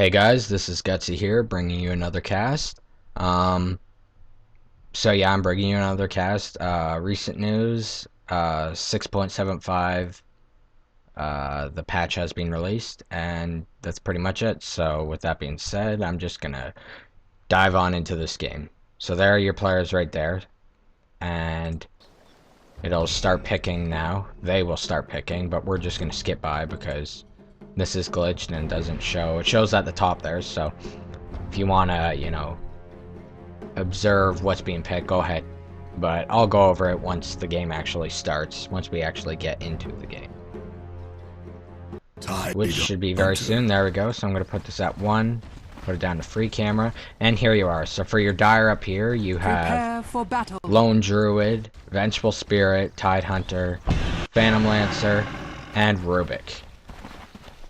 Hey guys, this is Gutsy here, bringing you another cast. So yeah, I'm bringing you another cast. Recent news, 6.75, the patch has been released, and that's pretty much it. So with that being said, I'm just gonna dive on into this game. So there are your players right there, and it'll start picking now. They will start picking, but we're just gonna skip by because this is glitched and doesn't show. It shows at the top there, so if you wanna, observe what's being picked, go ahead. But I'll go over it once the game actually starts, once we actually get into the game. Which should be very soon. There we go. So I'm going to put this at 1, put it down to free camera, and here you are. So for your dire up here, you have Lone Druid, Vengeful Spirit, Tide Hunter, Phantom Lancer, and Rubik.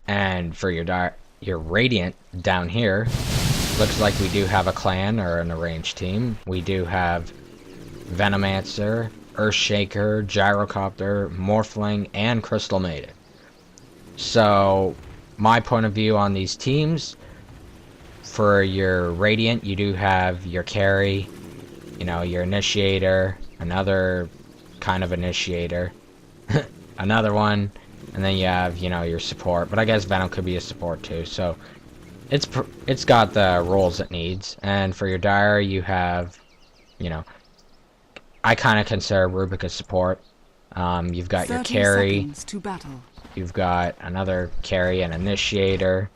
And for your Radiant down here, looks like we do have a clan or an arranged team. We do have Venomancer, Earthshaker, Gyrocopter, Morphling, and Crystal Maiden. So, my point of view on these teams, for your Radiant, you do have your carry, your Initiator, another kind of Initiator, another one, and then you have, your support. But I guess Venom could be a support too, so it's got the roles it needs. And for your dire, you have, I kind of consider Rubik a support. You've got your carry, you've got another carry, an initiator,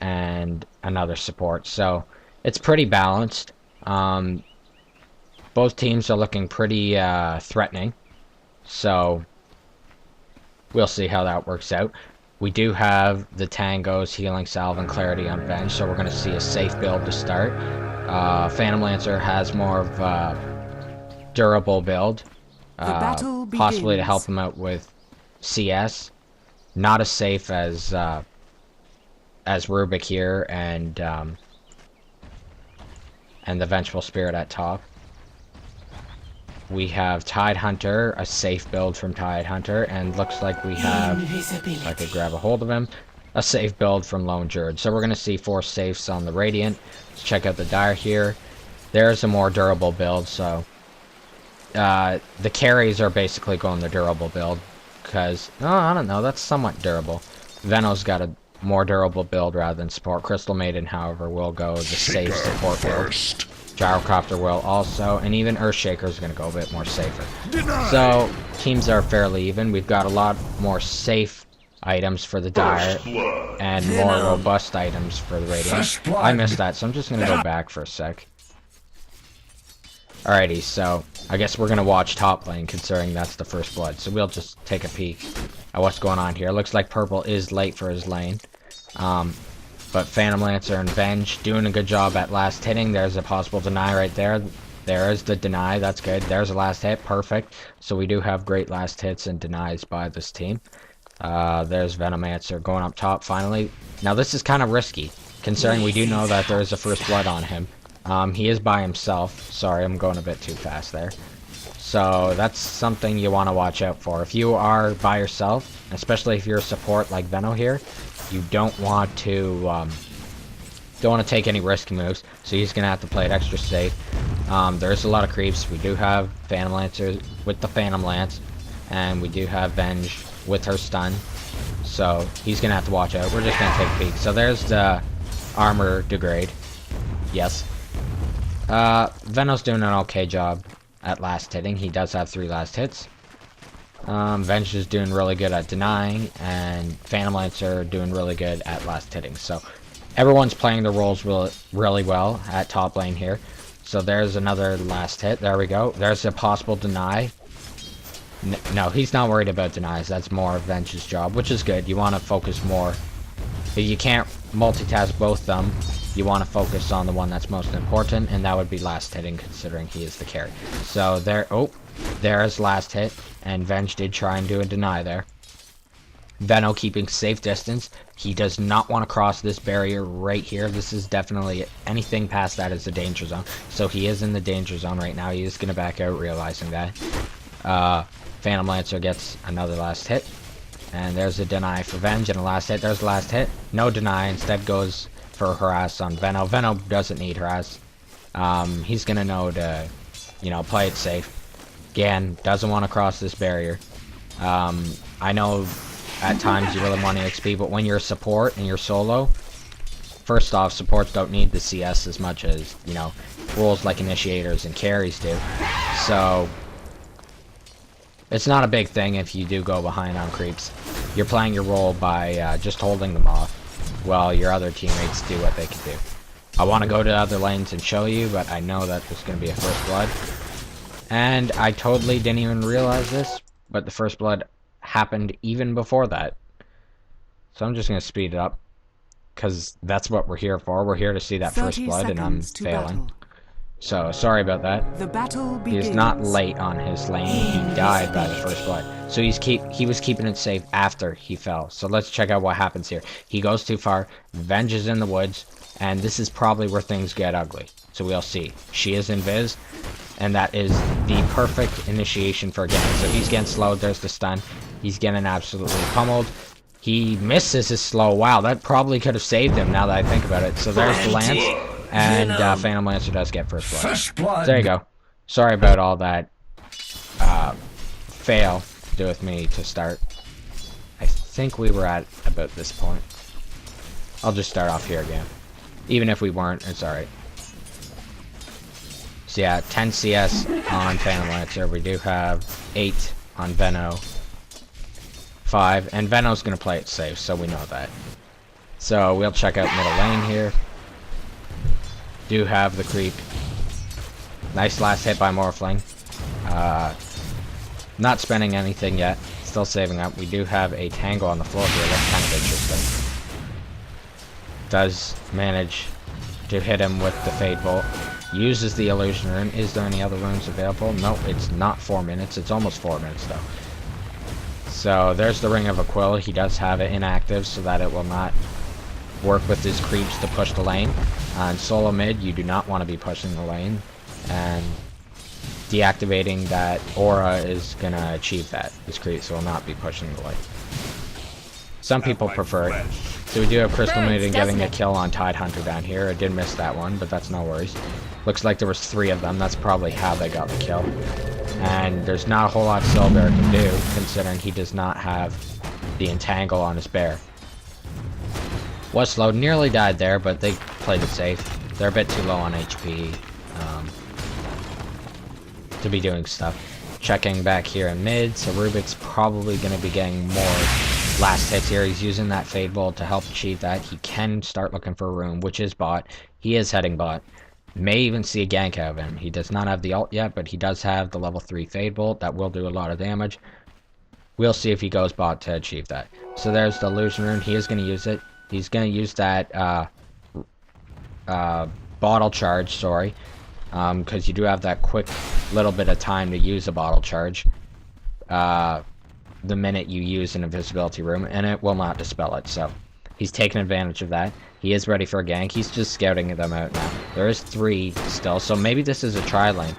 and another support. So it's pretty balanced. Both teams are looking pretty threatening. So we'll see how that works out. We do have the Tangos, Healing Salve, and Clarity on bench, so we're going to see a safe build to start. Phantom Lancer has more of a durable build, possibly to help him out with CS. Not as safe as Rubik here, and the Vengeful Spirit at top. We have Tide Hunter, a safe build from Tide Hunter, and looks like we have, if I could grab a hold of him, a safe build from Lone Druid. So we're going to see 4 safes on the Radiant. Let's check out the dire here. There's a more durable build, so the carries are basically going the durable build, because, I don't know, that's somewhat durable. Veno's got a more durable build rather than support. Crystal Maiden, however, will go the safe support build. Gyrocopter will also, and even Earthshaker is going to go a bit more safer. So, teams are fairly even. We've got a lot more safe items for the dire, and more robust items for the Radiant. I missed that, so I'm just going to go back for a sec. Alrighty, so, I guess we're going to watch top lane, considering that's the first blood. So we'll just take a peek at what's going on here. Looks like Purple is late for his lane. But Phantom Lancer and Venge doing a good job at last hitting. There's a possible deny right there. There is the deny. That's good. There's a last hit. Perfect. So we do have great last hits and denies by this team. There's Venomancer going up top finally. Now this is kind of risky, considering we do know that there is a first blood on him. He is by himself. Sorry, I'm going a bit too fast there. So that's something you want to watch out for. If you are by yourself, especially if you're a support like Veno here, you don't want to take any risky moves, so he's gonna have to play it extra safe. There's a lot of creeps. We do have Phantom Lancer with the Phantom Lance, and we do have Venge with her stun, so he's gonna have to watch out. We're just gonna take a peek. So there's the armor degrade. Yes. Veno's doing an okay job at last hitting. He does have 3 last hits. Venge is doing really good at denying, and Phantom Lancer doing really good at last hitting. So everyone's playing the roles really well at top lane here. So there's another last hit. There we go. There's a possible deny. No, he's not worried about denies. That's more of Venge's job, which is good. You want to focus more. If you can't multitask both of them, you want to focus on the one that's most important, and that would be last hitting, considering he is the carry. So there's last hit, and Venge did try and do a deny there. Veno keeping safe distance. He does not want to cross this barrier right here. This is definitely, anything past that is a danger zone. So he is in the danger zone right now. He is going to back out, realizing that. Phantom Lancer gets another last hit. And there's a deny for Venge, and a last hit. There's the last hit. No deny. Instead goes for harass on Veno. Veno doesn't need harass. He's gonna know to, you know, play it safe. Gan doesn't want to cross this barrier. I know at times you really want EXP, but when you're a support and you're solo, first off, supports don't need the CS as much as, you know, roles like initiators and carries do. So it's not a big thing if you do go behind on creeps. You're playing your role by just holding them off while your other teammates do what they can do. I want to go to other lanes and show you, but I know that there's going to be a first blood. And I totally didn't even realize this, but the first blood happened even before that. So I'm just going to speed it up, because that's what we're here for. We're here to see that first blood, and I'm failing. So, sorry about that. The battle begins. He's not late on his lane. He died by the first blood. So he was keeping it safe after he fell. So let's check out what happens here. He goes too far, Venge is in the woods, and this is probably where things get ugly. So we'll see. She is invis, and that is the perfect initiation for a gang. So he's getting slowed, there's the stun. He's getting absolutely pummeled. He misses his slow. Wow, that probably could have saved him now that I think about it. So there's the lance, and Phantom Lancer does get first blood. There you go. Sorry about all that fail to do with me to start. I think we were at about this point. I'll just start off here again. Even if we weren't, it's alright. So yeah, 10 CS on Phantom Lancer. We do have 8 on Veno. 5, and Veno's gonna play it safe, so we know that. So we'll check out middle lane here. Do have the creep. Nice last hit by Morphling. Not spending anything yet. Still saving up. We do have a tangle on the floor here. That's kind of interesting. Does manage to hit him with the Fade Bolt. Uses the illusion rune. Is there any other runes available? Nope, it's not 4 minutes. It's almost 4 minutes though. So there's the Ring of Aquila. He does have it inactive so that it will not work with his creeps to push the lane. On solo mid, you do not want to be pushing the lane, and deactivating that aura is going to achieve that. His creeps will not be pushing the lane. Some people prefer it. So we do have Crystal Maiden getting a kill on Tide Hunter down here. I did miss that one, but that's no worries. Looks like there was 3 of them. That's probably how they got the kill. And there's not a whole lot Silver can do, considering he does not have the entangle on his bear. Was slow, nearly died there, but they played it safe. They're a bit too low on HP to be doing stuff. Checking back here in mid, so Rubik's probably going to be getting more last hits here. He's using that Fade Bolt to help achieve that. He can start looking for a room, which is bot. He is heading bot. May even see a gank out of him. He does not have the ult yet, but he does have the level 3 Fade Bolt. That will do a lot of damage. We'll see if he goes bot to achieve that. So there's the illusion rune. He is going to use it. He's going to use that bottle charge, sorry. Because you do have that quick little bit of time to use a bottle charge. The minute you use an invisibility room, and it will not dispel it. So he's taking advantage of that. He is ready for a gank. He's just scouting them out now. There is 3 still, so maybe this is a tri-lane.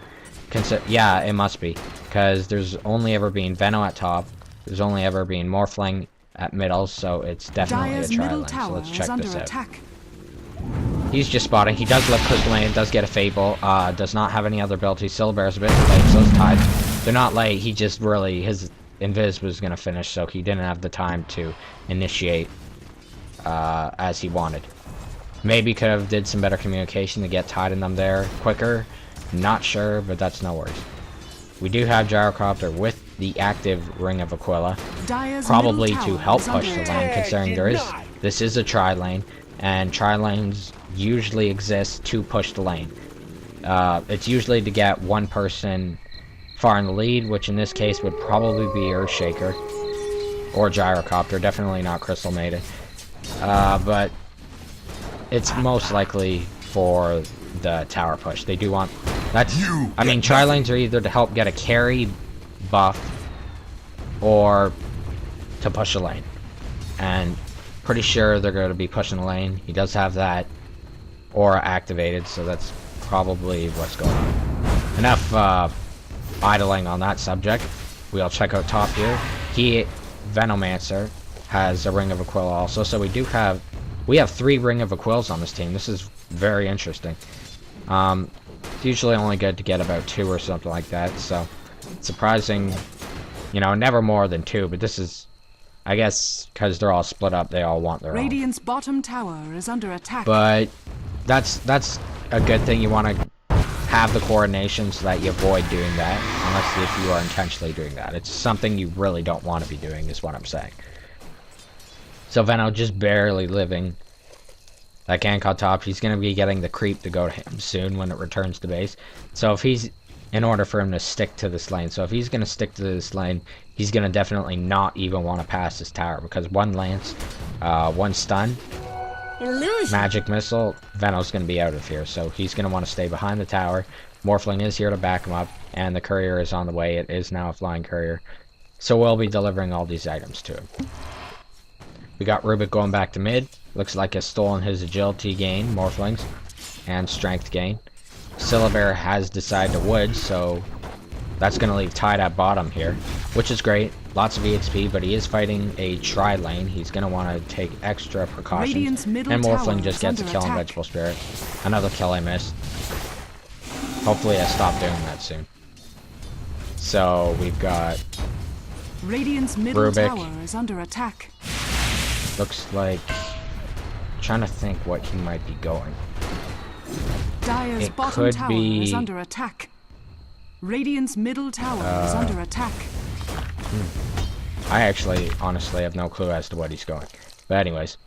Yeah, it must be, because there's only ever been Veno at top. There's only ever been Morphling at middle, so it's definitely a tri-lane. So let's check this out. He's just spotting. He does lift Crystal Maiden, does get a Fable. Does not have any other abilities. Silver's a bit late, so it's Tide. They're not late. He just really, his invis was going to finish, so he didn't have the time to initiate as he wanted. Maybe could have did some better communication to get Tide in them there quicker. Not sure, but that's no worries. We do have Gyrocopter with the active Ring of Aquila, probably to help push the lane, considering this is a tri-lane, and tri-lanes usually exist to push the lane. It's usually to get one person far in the lead, which in this case would probably be Earthshaker or Gyrocopter, definitely not Crystal Maiden. But it's most likely for the tower push. They do want I mean, tri-lanes are either to help get a carry buff or to push a lane, and pretty sure they're going to be pushing the lane. He does have that aura activated, so that's probably what's going on. Enough idling on that subject. We'll check out top here. Venomancer has a Ring of Aquila also, so we do have We have 3 Ring of Aquils on this team. This is very interesting. It's usually only good to get about 2 or something like that, so surprising, you know, never more than 2, but this is, I guess, because they're all split up, they all want their own. Radiant's bottom tower is under attack. But that's a good thing. You want to have the coordination so that you avoid doing that, unless if you are intentionally doing that. It's something you really don't want to be doing, is what I'm saying. So Venno just barely living. That gank on top, he's going to be getting the creep to go to him soon when it returns to base. So if he's, in order for him to stick to this lane, so if he's going to stick to this lane, he's going to definitely not even want to pass this tower, because 1 lance, 1 stun, Illusion. magic missile, Venno's going to be out of here, so he's going to want to stay behind the tower. Morphling is here to back him up, and the courier is on the way. It is now a flying courier, so we'll be delivering all these items to him. We got Rubik going back to mid. Looks like he's stolen his agility gain, Morphlings, and strength gain. Syllabear has decided to wood, so that's going to leave Tide at bottom here, which is great. Lots of EXP, but he is fighting a tri-lane. He's going to want to take extra precautions. And Morphling just gets a kill on Vegetable Spirit. Another kill I missed. Hopefully I stop doing that soon. So we've got Radiant's middle Rubik. tower is under attack. Looks like, trying to think what he might be going. Dire's It bottom could tower be- is under attack. Radiant's middle tower is under attack. I actually, honestly, have no clue as to what he's going. But anyways.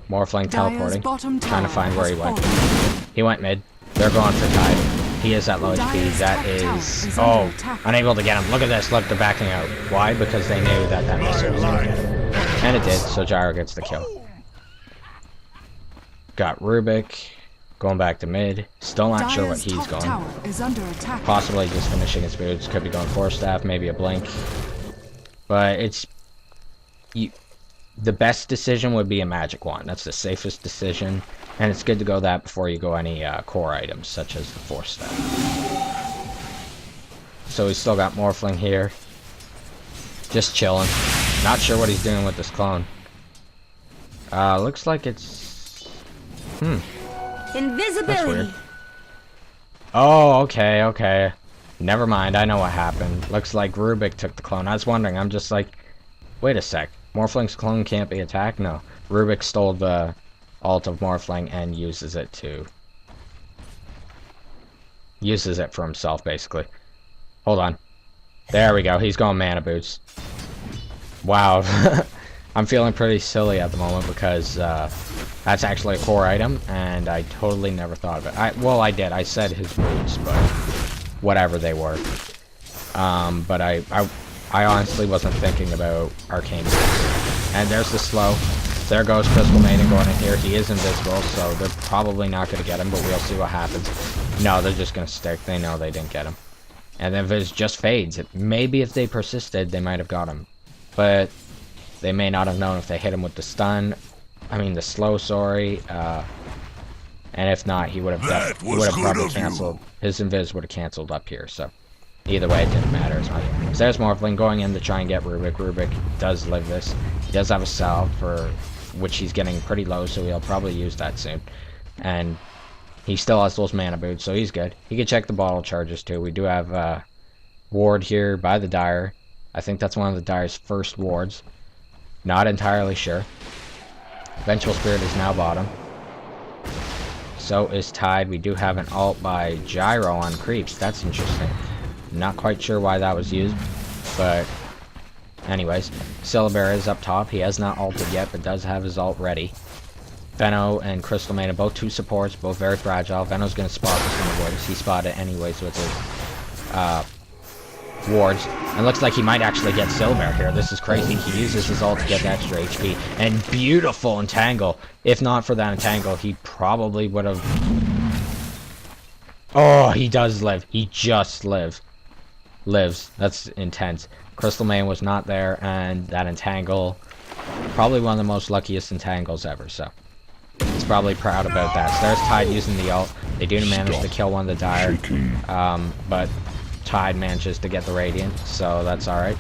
Morphling Dire's teleporting, bottom trying to tower find where he has went. fallen. He went mid. They're going for Tide. He is at low HP. Dire's That top tower is... is Oh, under attack. unable to get him. Look at this. Look, they're backing out. Why? Because they knew that that missile was going to get him. And it did, so Gyro gets the kill. Got Rubik going back to mid. Still not sure what Dire's he's top going. tower is under attack. Possibly just finishing his boots. Could be going Force Staff, maybe a Blink. But it's... the best decision would be a Magic Wand. That's the safest decision. And it's good to go that before you go any core items, such as the Force Staff. So he's still got Morphling here. Just chilling. Not sure what he's doing with this clone. Looks like it's... That's Invisibility. weird. Oh, okay, okay. Never mind, I know what happened. Looks like Rubik took the clone. I was wondering, I'm just like... Wait a sec. Morphling's clone can't be attacked? No. Rubik stole the ult of Morphling and uses it to... uses it for himself, basically. Hold on. There we go, he's going Mana Boots. Wow. I'm feeling pretty silly at the moment because that's actually a core item, and I totally never thought of it. Well, I did. I said his boots, but whatever they were. But I honestly wasn't thinking about Arcane Boots. And there's the slow. There goes Crystal Maiden going in here. He is invisible, so they're probably not going to get him, but we'll see what happens. No, they're just going to stick. They know they didn't get him. And then if it just fades, maybe if they persisted, they might have got him. But they may not have known if they hit him with the stun. I mean, the slow, sorry. And if not, he would have probably canceled. His invis would have canceled up here, so either way, it didn't matter as much. So there's Morphling going in to try and get Rubik. Rubik does live this. He does have a salve, for which he's getting pretty low, so he'll probably use that soon. And he still has those mana boots, so he's good. He can check the bottle charges too. We do have ward here by the Dire. I think that's one of the Dire's first wards. Not entirely sure. Vengeful Spirit is now bottom. So is Tide. We do have an ult by Gyro on creeps. That's interesting. Not quite sure why that was used, but anyways. Syllabear is up top. He has not ulted yet, but does have his ult ready. Venno and Crystal Maiden, both 2 supports, both very fragile. Venno's going to spot this in the woods. He spotted it anyways with his wards. And looks like he might actually get Syllabear here. This is crazy. He uses his ult to get the extra HP. And beautiful entangle. If not for that entangle, he probably would have... Oh, he does live. He just lives. That's intense. Crystal Maiden was not there, and that entangle... Probably one of the most luckiest entangles ever, so... He's probably proud about that. So there's Tide using the ult. They do manage to kill one of the Dire. But Tide manages to get the Radiant, so that's alright.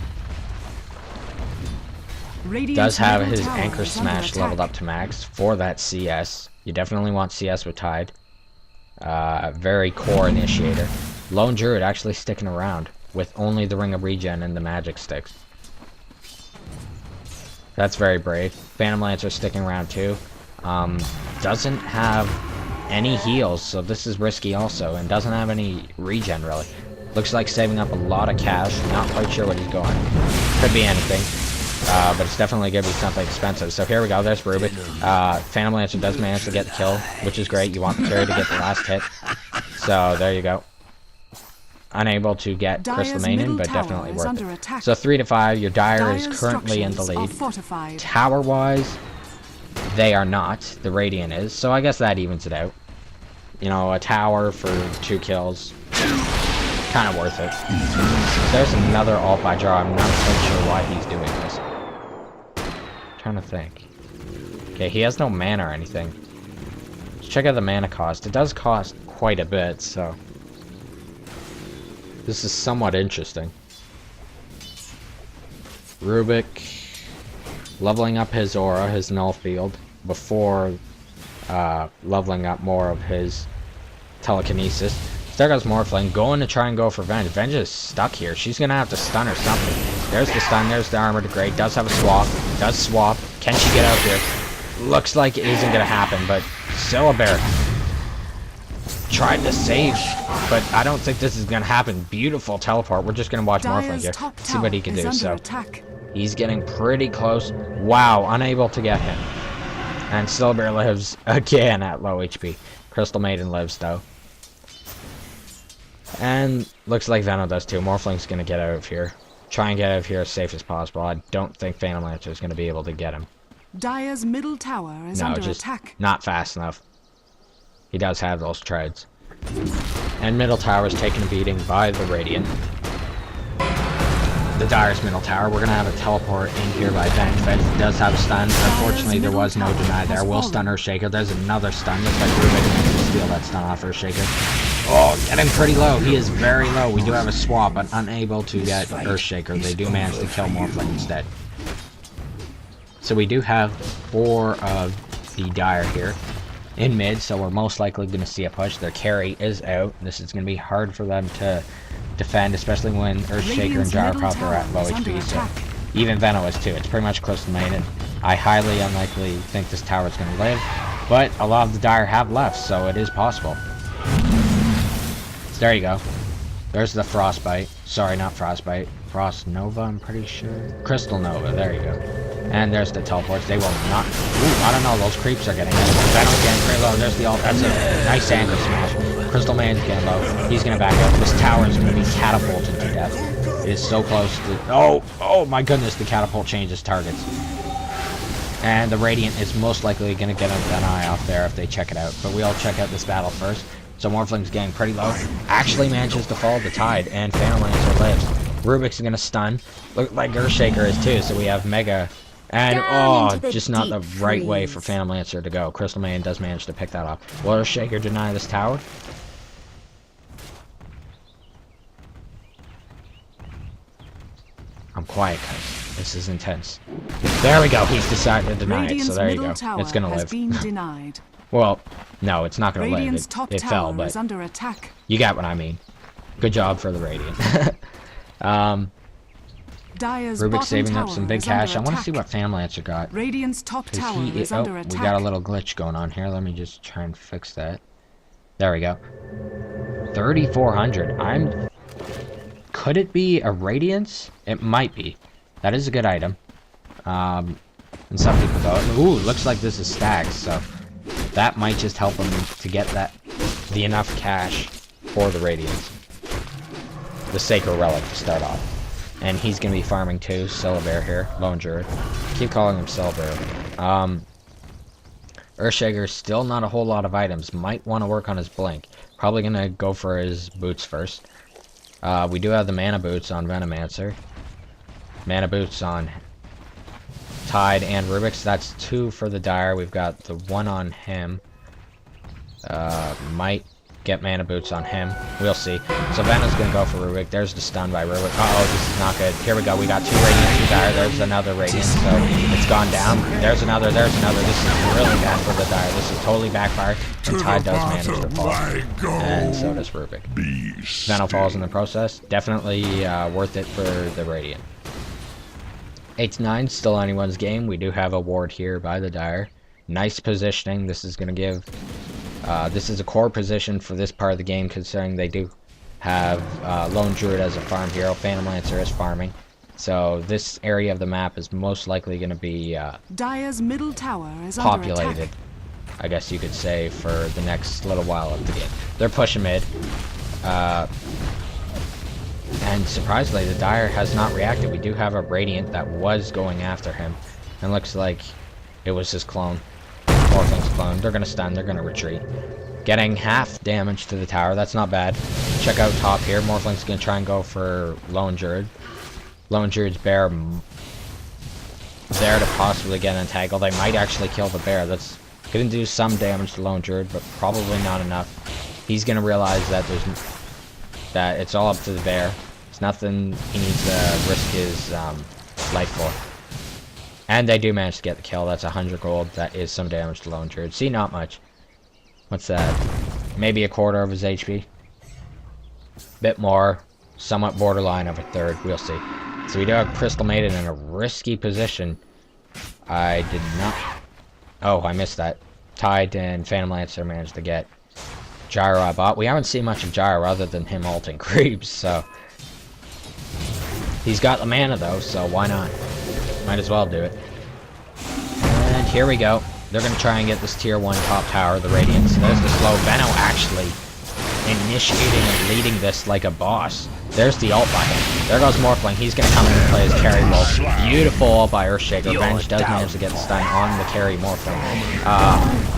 Radiant's Does have middle his tower Anchor is under Smash leveled attack. up to max for that CS. You definitely want CS with Tide. Very core initiator. Lone Druid actually sticking around with only the Ring of Regen and the Magic Sticks. That's very brave. Phantom Lancer sticking around too. Doesn't have any heals, so this is risky also, and doesn't have any regen really. Looks like saving up a lot of cash. Not quite sure what he's going. Could be anything, but it's definitely gonna be something expensive. So here we go. There's Rubik. Phantom Lancer does manage to get the kill, which is great. You want the carry to get the last hit. So there you go. Unable to get Crystal Dire's Maiden, middle but tower definitely is worth under it. attack. So 3-5. Your Dire is Dire's currently in the structures are lead. fortified. Tower-wise, they are not. The Radiant is. So I guess that evens it out. You know, a tower for 2 kills. Kind of worth it. There's another ult by Jar. I'm not quite sure why he's doing this. Trying to think. Okay, he has no mana or anything. Let's check out the mana cost. It does cost quite a bit, so this is somewhat interesting. Rubik leveling up his aura, his null field, before leveling up more of his telekinesis. There goes Morphling, going to try and go for Venge. Venge is stuck here. She's going to have to stun or something. There's the stun, there's the armor degrade. Does have a swap. Does swap. Can she get out here? Looks like it isn't going to happen, but Syllabear tried to save, but I don't think this is going to happen. Beautiful teleport. We're just going to watch Morphling Dire's here. top See what he can tower do. is So under attack. he's getting pretty close. Wow, unable to get him. And Syllabear lives again at low HP. Crystal Maiden lives, though. And looks like Venom does too. Morphling's gonna get out of here. Try and get out of here as safe as possible. I don't think Phantom Lancer is gonna be able to get him. Dire's middle tower is No, under just attack. not fast enough. He does have those treads. And middle tower is taken a beating by the Radiant. The Dire's middle tower. We're gonna have a teleport in here by Venge. Venge does have a stun. Unfortunately, there was no deny there. We'll stun Earthshaker. There's another stun. Looks like Rubik managed to steal that stun off Earthshaker. Oh, getting pretty low. He is very low. We do have a swap, but unable to get Earthshaker. They do manage to kill Morphling instead. So we do have 4 of the Dire here in mid, so we're most likely going to see a push. Their carry is out. This is going to be hard for them to defend, especially when Earthshaker and Gyrocopter are at low HP. So even Venom is too. It's pretty much Crystal Maiden. I highly unlikely think this tower is going to live, but a lot of the Dire have left, so it is possible. There you go. There's the Frostbite. Sorry, not Frostbite. Frost Nova, I'm pretty sure. Crystal Nova, there you go. And there's the teleports. They will not... Ooh, I don't know. Those creeps are getting it. Venom's getting pretty low. There's the ult. That's a nice angle smash. Crystal Man's getting low. He's going to back up. This tower is going to be catapulted to death. It is so close to... Oh my goodness. The catapult changes targets. And the Radiant is most likely going to get an eye off there if they check it out. But we'll check out this battle first. So Morphling's getting pretty low. Actually manages to follow the tide, and Phantom Lancer lives. Rubik's gonna stun. Look like Earthshaker is too, so we have Mega. And, just not the right way for Phantom Lancer to go. Crystal Maiden does manage to pick that up. Will Earthshaker deny this tower? I'm quiet, guys. This is intense. There we go. He's decided to deny it, so there you go. It's gonna live. Been denied. Well, no, it's not gonna Radiant's live. top It fell, tower but is under attack. you got what I mean. Good job for the Radiant. Dire's Rubik's bottom saving up tower some big is cash. I under want to see attack. what Phantom Lancer got. Radiant's top tower is Oh, under we attack. got a little glitch going on here. Let me just try and fix that. There we go. 3,400. Could it be a Radiance? It might be. That is a good item. And some people go, ooh, looks like this is stacks, so that might just help him to get the enough cash for the Radiance. The Sacred Relic to start off. And he's going to be farming too. Syllabear here. Lone Druid. Keep calling him Syllabear. Earthshaker, still not a whole lot of items. Might want to work on his Blink. Probably going to go for his boots first. We do have the Mana Boots on Venomancer. Mana Boots on Tide and Rubik's. That's 2 for the Dire. We've got the 1 on him. Might get mana boots on him. We'll see. So Venom's gonna go for Rubik. There's the stun by Rubik. Uh-oh, this is not good. Here we go. We got 2 Radiants to Dire. There's another Radiant, so it's gone down. There's another. There's another. This is really bad for the Dire. This is totally backfired. And Tide does manage to fall. And so does Rubik. Venom falls in the process. Definitely worth it for the Radiant. 8-9, still anyone's game. We do have a ward here by the Dire. Nice positioning. This is gonna give... this is a core position for this part of the game, considering they do have Lone Druid as a farm hero. Phantom Lancer is farming. So this area of the map is most likely going to be Dire's middle tower is under populated, attack. I guess you could say, for the next little while of the game. They're pushing mid. And surprisingly, the Dire has not reacted. We do have a Radiant that was going after him. And looks like it was his clone. Morphling's clone. They're going to stun. They're going to retreat. Getting half damage to the tower. That's not bad. Check out top here. Morphling's going to try and go for Lone Druid. Lone Druid's bear there to possibly get entangled. They might actually kill the bear. That's going to do some damage to Lone Druid, but probably not enough. He's going to realize that it's all up to the bear. It's nothing he needs to risk his life for. And they do manage to get the kill. That's 100 gold. That is some damage to Lone Druid. See, not much. What's that? Maybe a quarter of his HP. Bit more. Somewhat borderline of a third. We'll see. So we do have Crystal Maiden in a risky position. I did not... Oh, I missed that. Tide and Phantom Lancer managed to get Gyro I bought. We haven't seen much of Gyro other than him ulting creeps, so... He's got the mana though, so why not? Might as well do it. And here we go. They're going to try and get this tier 1 top tower, the Radiance. There's the slow. Veno actually initiating and leading this like a boss. There's the ult by him. There goes Morphling. He's going to come in and play his carry role. Beautiful ult by Earthshaker. Venge does manage to get the stun on the carry Morphling.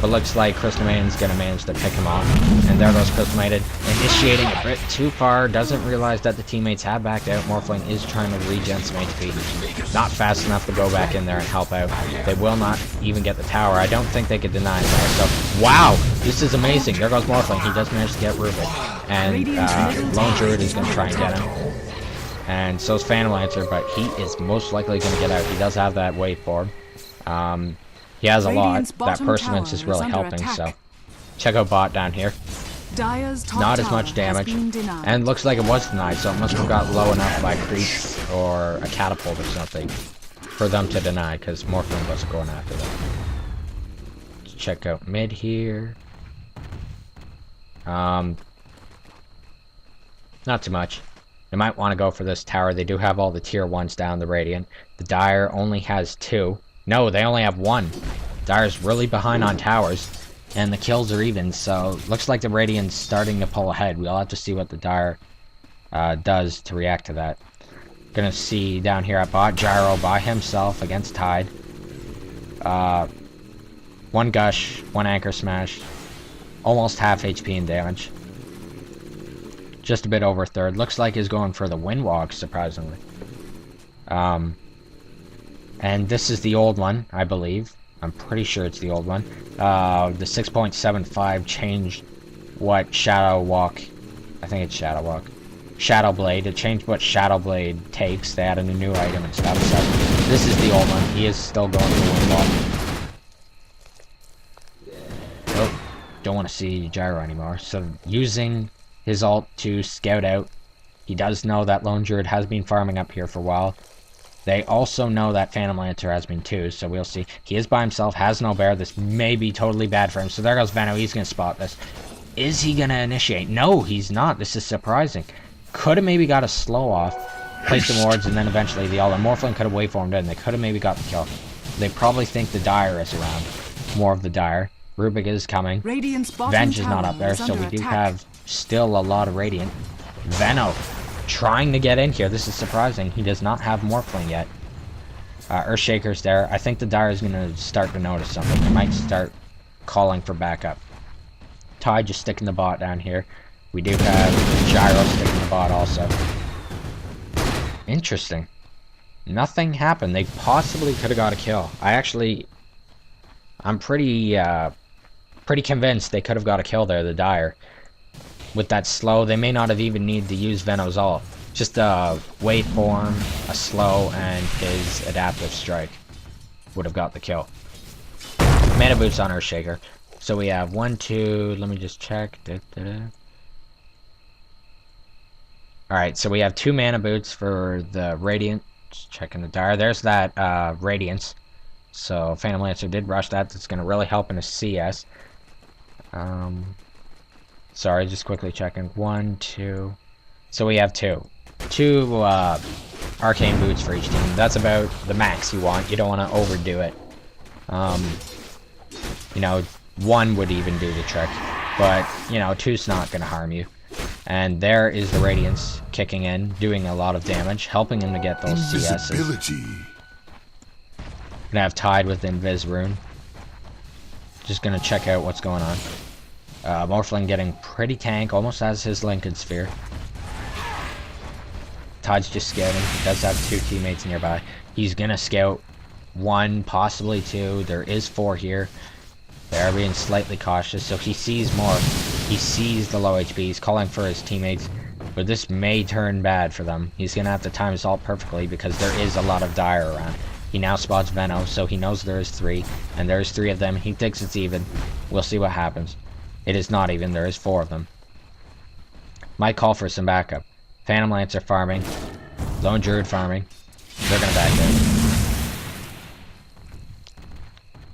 But looks like Crystal Maiden's going to manage to pick him off. And there goes Crystal Maiden. Initiating a bit too far. Doesn't realize that the teammates have backed out. Morphling is trying to regen some HP. Not fast enough to go back in there and help out. They will not even get the tower. I don't think they could deny it there. So, wow! This is amazing. There goes Morphling. He does manage to get Rubik. And Lone Druid is going to try and get him. And so is Phantom Lancer, but he is most likely going to get out. He does have that wave form. He has a lot. That Persimmons is really helping, so... Check out bot down here. Not as much damage. And looks like it was denied, so it must have got low enough by creeps or a catapult or something for them to deny, because Morphling wasn't going after them. Let's check out mid here. Not too much. They might want to go for this tower. They do have all the tier 1s down, the Radiant. The Dire only has 2. No, they only have 1. Dire's really behind on towers. And the kills are even, so looks like the Radiant's starting to pull ahead. We'll have to see what the Dire does to react to that. Gonna see down here at bot, Gyro by himself against Tide. 1 Gush, 1 Anchor Smash. Almost half HP in damage. Just a bit over a third. Looks like he's going for the Windwalk, surprisingly. And this is the old one, I believe. I'm pretty sure it's the old one. The 6.75 changed what Shadow Walk... I think it's Shadow Walk. Shadow Blade. It changed what Shadow Blade takes. They added a new item and stuff. So this is the old one. He is still going for Windwalk. Oh, don't want to see Gyro anymore. So using his ult to scout out. He does know that Lone Druid has been farming up here for a while. They also know that Phantom Lancer has been too, so we'll see. He is by himself, has no bear. This may be totally bad for him. So there goes Veno. He's going to spot this. Is he going to initiate? No, he's not. This is surprising. Could have maybe got a slow off, placed the wards, and then eventually the ult. And Morphling could have waveformed in. They could have maybe got the kill. They probably think the Dire is around. More of the Dire. Rubik is coming. Venge is not up there, so we do have still a lot of Radiant. Veno trying to get in here. This is surprising. He does not have Morphling yet. Earthshaker's there. I think the Dire is going to start to notice something. They might start calling for backup. Tide just sticking the bot down here. We do have Gyro sticking the bot also. Interesting. Nothing happened. They possibly could have got a kill. I'm pretty convinced they could have got a kill there, the Dire. with that slow, they may not have even needed to use Venom's ult. Just a waveform, a slow, and his adaptive strike would have got the kill. Mana boots on Earthshaker. So we have 1, 2, let me just check. Alright, so we have 2 mana boots for the Radiant. Just checking the dire. There's that Radiance. So Phantom Lancer did rush that. That's going to really help in a CS. Sorry, just quickly checking. 1, 2. So we have 2. 2 Arcane boots for each team. That's about the max you want. You don't want to overdo it. You know, 1 would even do the trick. But, you know, 2's not going to harm you. And there is the Radiance kicking in, doing a lot of damage, helping him to get those CSs. Gonna have tied with Invis Rune. Just gonna check out what's going on. Morphling getting pretty tank, almost has his Lincoln Sphere. Tide's just scouting. He does have 2 teammates nearby. He's gonna scout 1, possibly 2. There is 4 here. They are being slightly cautious, so he sees more. He sees the low HP. He's calling for his teammates, but this may turn bad for them. He's gonna have to time his ult perfectly because there is a lot of dire around. He now spots Venom, so he knows there is 3, and there's 3 of them. He thinks it's even. We'll see what happens. It is not even. There is 4 of them. Might call for some backup. Phantom Lancer farming. Lone Druid farming. They're gonna back out.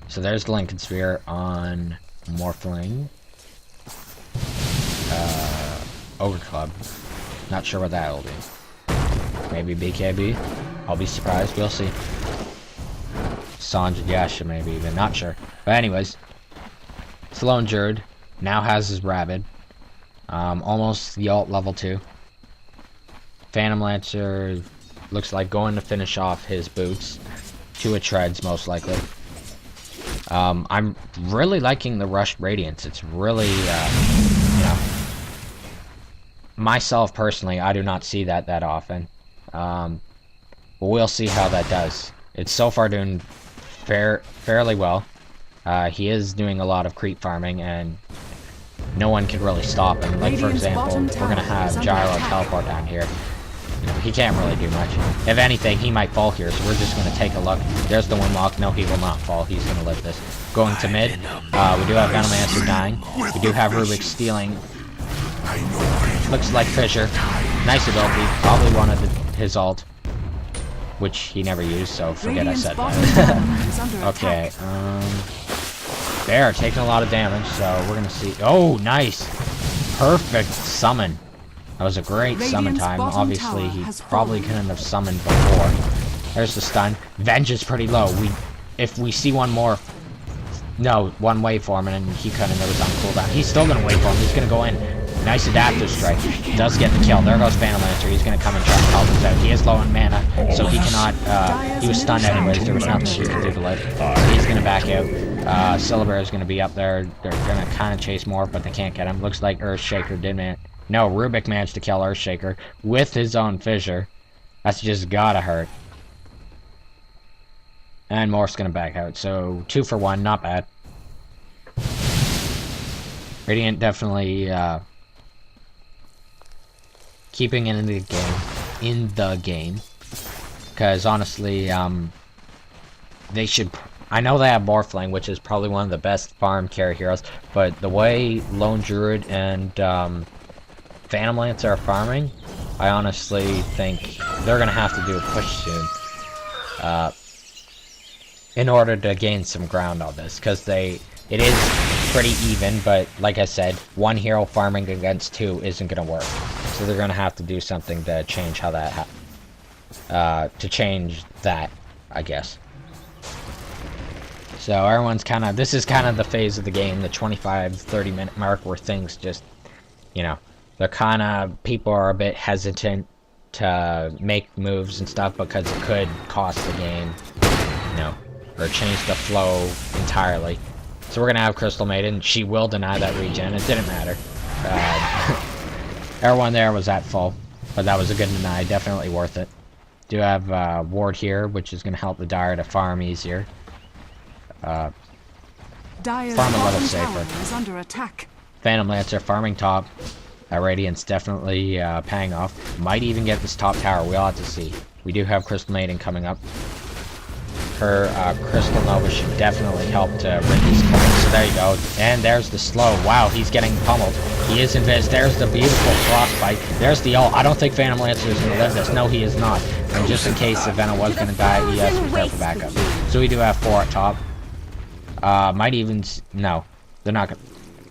So there's the Lincoln Sphere on Morphling. Ogre Club. Not sure what that'll be. Maybe BKB. I'll be surprised. We'll see. Sanj and Yasha maybe even. Not sure. But anyways. Lone Druid now has his Rabid. Almost the ult level 2. Phantom Lancer looks like going to finish off his boots. 2 at treads most likely. I'm really liking the Rush Radiance. It's really, you know, myself personally, I do not see that often. But we'll see how that does. It's so far doing fairly well. He is doing a lot of creep farming, and no one can really stop him. Like, for example, we're going to have Gyro teleport down here. You know, he can't really do much. If anything, he might fall here, so we're just going to take a look. There's the Windlock. No, he will not fall. He's going to live this. Going to mid. We do have Venomancer dying. We do have Rubik stealing. Looks like Fisher. Nice ability. Probably wanted his ult, which he never used, so forget I said that. Okay, they are taking a lot of damage, so we're gonna see. Oh, nice! Perfect summon. That was a great summon time. Obviously, he probably couldn't have summoned before. There's the stun. Venge is pretty low. If we see one more, no, one waveform, and he couldn't. It was on cooldown. He's still gonna waveform. He's gonna go in. Nice adaptive strike. Does get the kill. There goes Phantom Lancer. He's gonna come and try to help us out. He is low on mana, so he cannot. He was stunned anyways. There was nothing he could do to live. So he's gonna back out. Syllaber is gonna be up there. They're gonna kind of chase more, but they can't get him. Looks like Earthshaker did No, Rubik managed to kill Earthshaker with his own fissure. That's just gotta hurt. And Morph's gonna back out. So 2 for 1, not bad. Radiant definitely keeping it in the game. Because honestly, they should. I know they have Morphling, which is probably one of the best farm carry heroes, but the way Lone Druid and Phantom Lancer are farming, I honestly think they're gonna have to do a push soon, in order to gain some ground on this, because it is pretty even, but like I said, 1 hero farming against 2 isn't gonna work, so they're gonna have to do something to change how that I guess. So everyone's this is kind of the phase of the game, the 25-30 minute mark, where things just, you know, people are a bit hesitant to make moves and stuff because it could cost the game, you know, or change the flow entirely. So we're gonna have Crystal Maiden. She will deny that regen. It didn't matter. Everyone there was at full, but that was a good deny. Definitely worth it. Do have Ward here, which is gonna help the Dire to farm easier. Farm a little safer. Is under attack. Phantom Lancer farming top. That Radiant's definitely paying off. Might even get this top tower. We'll have to see. We do have Crystal Maiden coming up. Her Crystal Nova should definitely help to bring these coming. So there you go. And there's the slow. Wow, he's getting pummeled. He is invis. There's the beautiful frostbite. There's the ult. I don't think Phantom Lancer is going to live this. No, he is not. And just in case the Venom was going to die, he has to prepare for backup. So we do have 4 at top. Might even... No, they're not going to...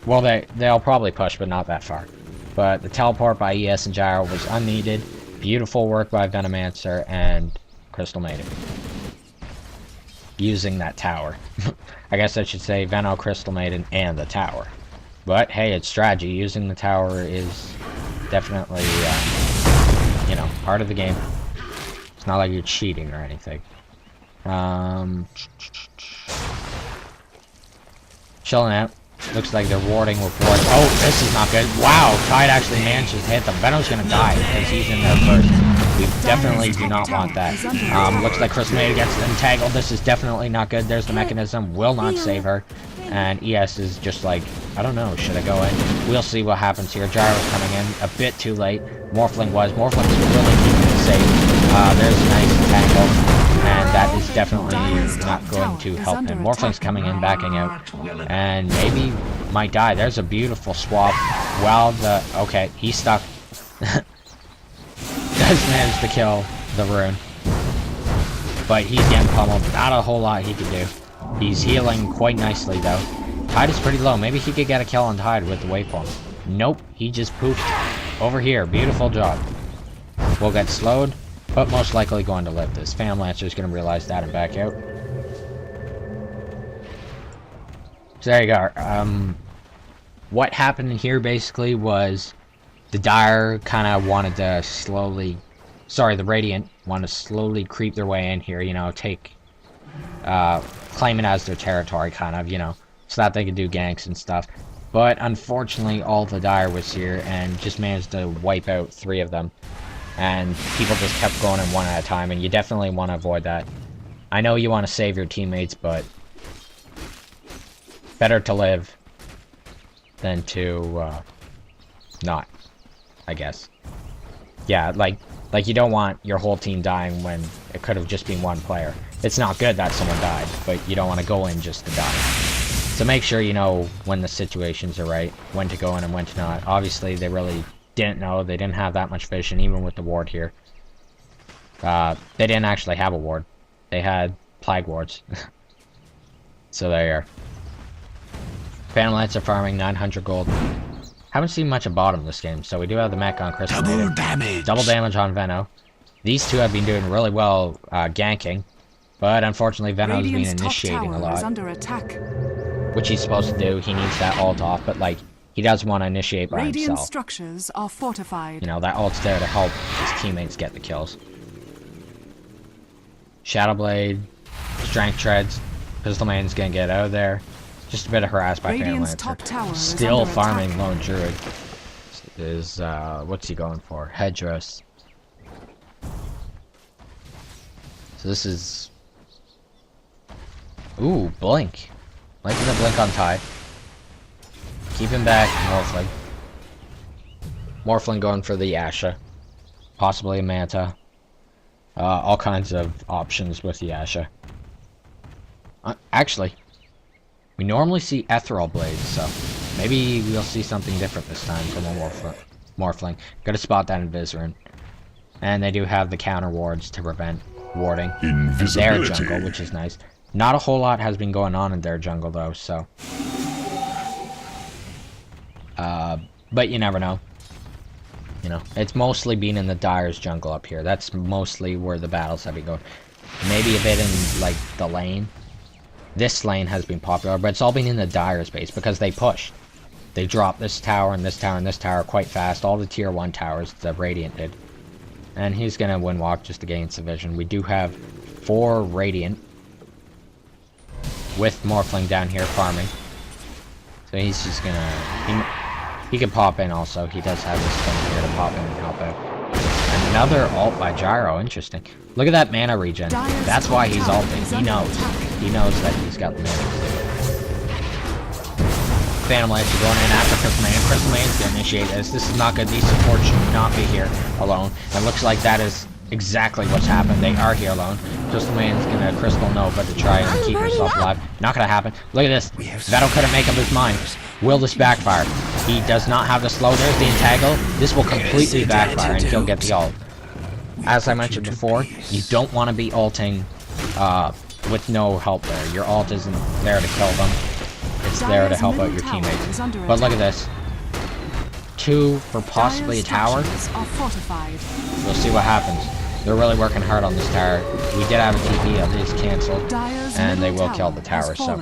Well, they'll probably push, but not that far. But the teleport by ES and Gyro was unneeded. Beautiful work by Venomancer and Crystal Maiden. Using that tower. I guess I should say Veno, Crystal Maiden, and the tower. But hey, it's strategy. Using the tower is definitely, you know, part of the game. It's not like you're cheating or anything. Chilling out. Looks like they're warding with ward. Oh, this is not good. Wow, Tide actually manages to hit them. Venom's gonna die because he's in there first. We definitely do not want that. Looks like Crystal Maiden gets entangled. This is definitely not good. There's the mechanism. Will not save her. And ES is just like, I don't know, should I go in? We'll see what happens here. Gyro's coming in a bit too late. Morphling's really keeping it safe. There's a nice entangle. And that is definitely not going to help him. Morphling's coming in, backing out. And maybe might die. There's a beautiful swap. Well, okay, he's stuck. Does manage to kill the rune. But he's getting pummeled. Not a whole lot he can do. He's healing quite nicely, though. Tide is pretty low. Maybe he could get a kill on Tide with the waveform. Nope, he just poofed over here. Beautiful job. We'll get slowed, but most likely going to live this. Phantom Lancer is going to realize that and back out. So there you go. What happened here basically was the Dire kind of wanted to slowly... Sorry, the Radiant wanted to slowly creep their way in here, you know, claim it as their territory, kind of, you know, so that they could do ganks and stuff. But unfortunately, all the Dire was here and just managed to wipe out 3 of them. And people just kept going in one at a time, and you definitely want to avoid that. I know you want to save your teammates, but better to live than to not, I guess. Yeah, like you don't want your whole team dying when it could have just been one player. It's not good that someone died, but you don't want to go in just to die. So make sure you know when the situations are right, when to go in and when to not. Obviously, they really didn't know. They didn't have that much vision, even with the ward here. They didn't actually have a ward. They had plague wards. So there you are. Phantom Lancer farming 900 gold. Haven't seen much of bottom this game, so we do have the mech on Crystal Maiden. Double damage on Veno. These two have been doing really well ganking, but unfortunately Veno's been initiating a lot. Under attack. Which he's supposed to do. He needs that ult off, but like, he doesn't want to initiate by Radiant himself. structures are fortified. You know, that ult's there to help his teammates get the kills. Shadowblade, Strength Treads, Pistol Maiden's gonna get out of there. Just a bit of harassed by Phantom Lancer. Still farming Lone Druid. Is, what's he going for? Hedgerows. So this is... Ooh, Blink. Liking the Blink on Tide. Keep him back, Morphling. Morphling going for the Asha. Possibly a Manta. All kinds of options with the Asha. Actually, we normally see Ethereal Blades, so maybe we'll see something different this time from a Morphling. Gotta spot that Invis. And they do have the counter wards to prevent warding their jungle, which is nice. Not a whole lot has been going on in their jungle, though, so... but you never know. You know, it's mostly been in the Dire's jungle up here. That's mostly where the battles have been going. Maybe a bit in, like, the lane. This lane has been popular, but it's all been in the Dire space because they pushed. They dropped this tower and this tower and this tower quite fast. All the tier 1 towers the Radiant did. And he's gonna win walk just to gain some vision. We do have 4 Radiant with Morphling down here farming. So he's just gonna... He can pop in also. He does have this thing here to pop in and help out. Another ult by Gyro. Interesting. Look at that mana regen. That's why he's ulting. He knows. He knows that he's got the mana. Phantom Lancer going in after Crystal Man. Crystal Man's gonna initiate this. This is not good. These supports should not be here alone. It looks like that is exactly what's happened. They are here alone. Crystal Man's gonna Crystal Nova to try and keep herself alive. Not gonna happen. Look at this. Vetto couldn't make up his mind. Will this backfire? He does not have the slow. There's the entangle. This will completely backfire and he'll get the ult. As I mentioned before, you don't want to be ulting with no help there. Your ult isn't there to kill them. It's there to help out your teammates. But look at this. 2 for possibly a tower. We'll see what happens. They're really working hard on this tower. We did have a TP, it is cancelled, and they will kill the tower. So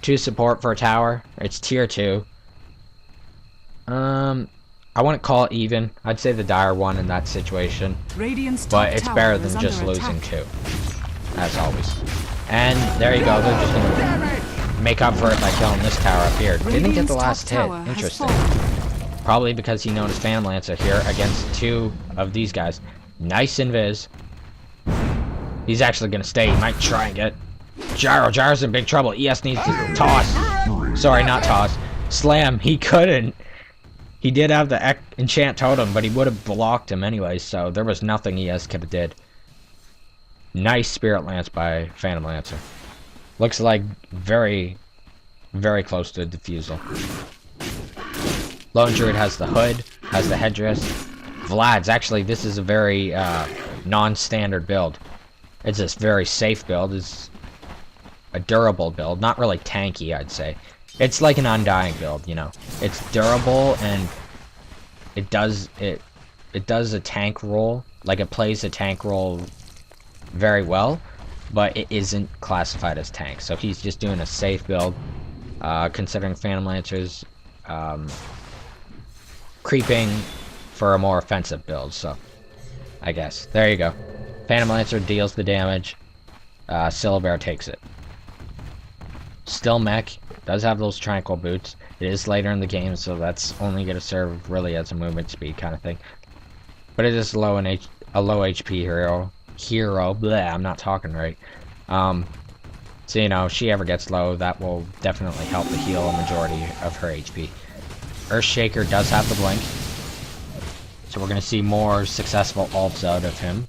2 support for a tower. It's tier 2. I wouldn't call it even. I'd say the Dire won in that situation, but it's better than just losing 2, as always. And there you go. They're just gonna make up for it by killing this tower up here. Didn't get the last hit. Interesting. Probably because he noticed Phantom Lancer here against 2 of these guys. Nice invis. He's actually gonna stay. He might try and get Gyro. Gyro's in big trouble. ES needs to toss. Sorry, not toss. Slam. He couldn't. He did have the enchant totem, but he would have blocked him anyway, so there was nothing ES could have did. Nice Spirit Lance by Phantom Lancer. Looks like very, very close to a defusal. Lone Druid has the hood, has the headdress. Vlad's, actually, this is a very non-standard build. It's a very safe build. It's a durable build. Not really tanky, I'd say. It's like an Undying build, you know. It's durable, and it does a tank role. Like, it plays a tank role very well, but it isn't classified as tank. So he's just doing a safe build, considering Phantom Lancer's creeping for a more offensive build. So I guess there you go. Phantom Lancer deals the damage. Syllabear takes it. Still mech. Does have those tranquil boots. It is later in the game, so that's only going to serve really as a movement speed kind of thing. But it is a low HP hero. Bleh, I'm not talking right. So, you know, if she ever gets low, that will definitely help to heal a majority of her HP. Earthshaker does have the blink, so we're going to see more successful ults out of him.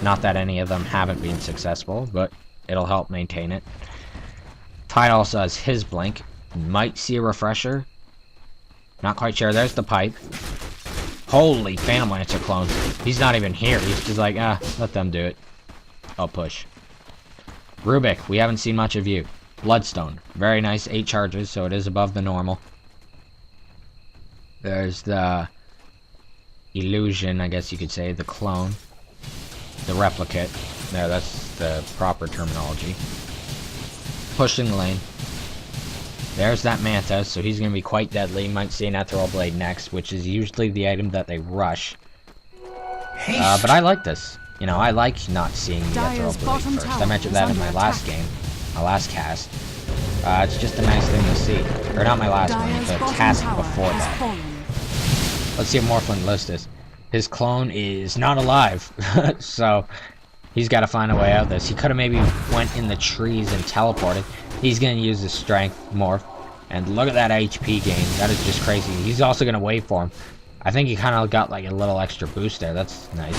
Not that any of them haven't been successful, but it'll help maintain it. Tide also has his blink. Might see a refresher. Not quite sure. There's the pipe. Holy Phantom Lancer clones. He's not even here. He's just like, let them do it. I'll push. Rubik, we haven't seen much of you. Bloodstone. Very nice. 8 charges, so it is above the normal. There's the illusion, I guess you could say. The clone. The replicate. There, that's the proper terminology. Pushing the lane. There's that Manta, so he's going to be quite deadly. Might see an Ethereal Blade next, which is usually the item that they rush. But I like this. You know, I like not seeing the Ethereal Blade first. I mentioned that in my last game, my last cast. It's just a nice thing to see. Or not my last one, the cast before that. Let's see if Morphling lists this. His clone is not alive, so he's got to find a way out of this. He could have maybe went in the trees and teleported. He's going to use his strength morph. And look at that HP gain. That is just crazy. He's also going to wait for him. I think he kind of got like a little extra boost there. That's nice.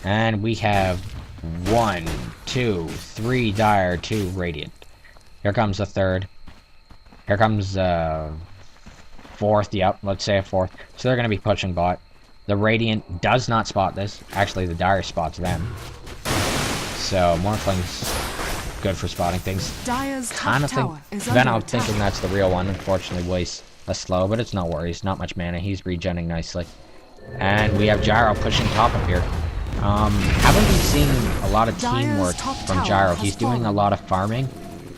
And we have 1, 2, 3 Dire, 2 Radiant. Here comes the 3rd. Here comes 4th. Yep, let's say a 4th. So they're going to be pushing bot. The Radiant does not spot this. Actually, the Dire spots them. So Morphling's good for spotting things. Kind of think. Then I'm thinking that's the real one. Unfortunately, wastes a slow, but it's no worries. Not much mana. He's regenning nicely. And we have Gyro pushing top up here. Haven't been seeing a lot of teamwork from Gyro. He's doing a lot of farming,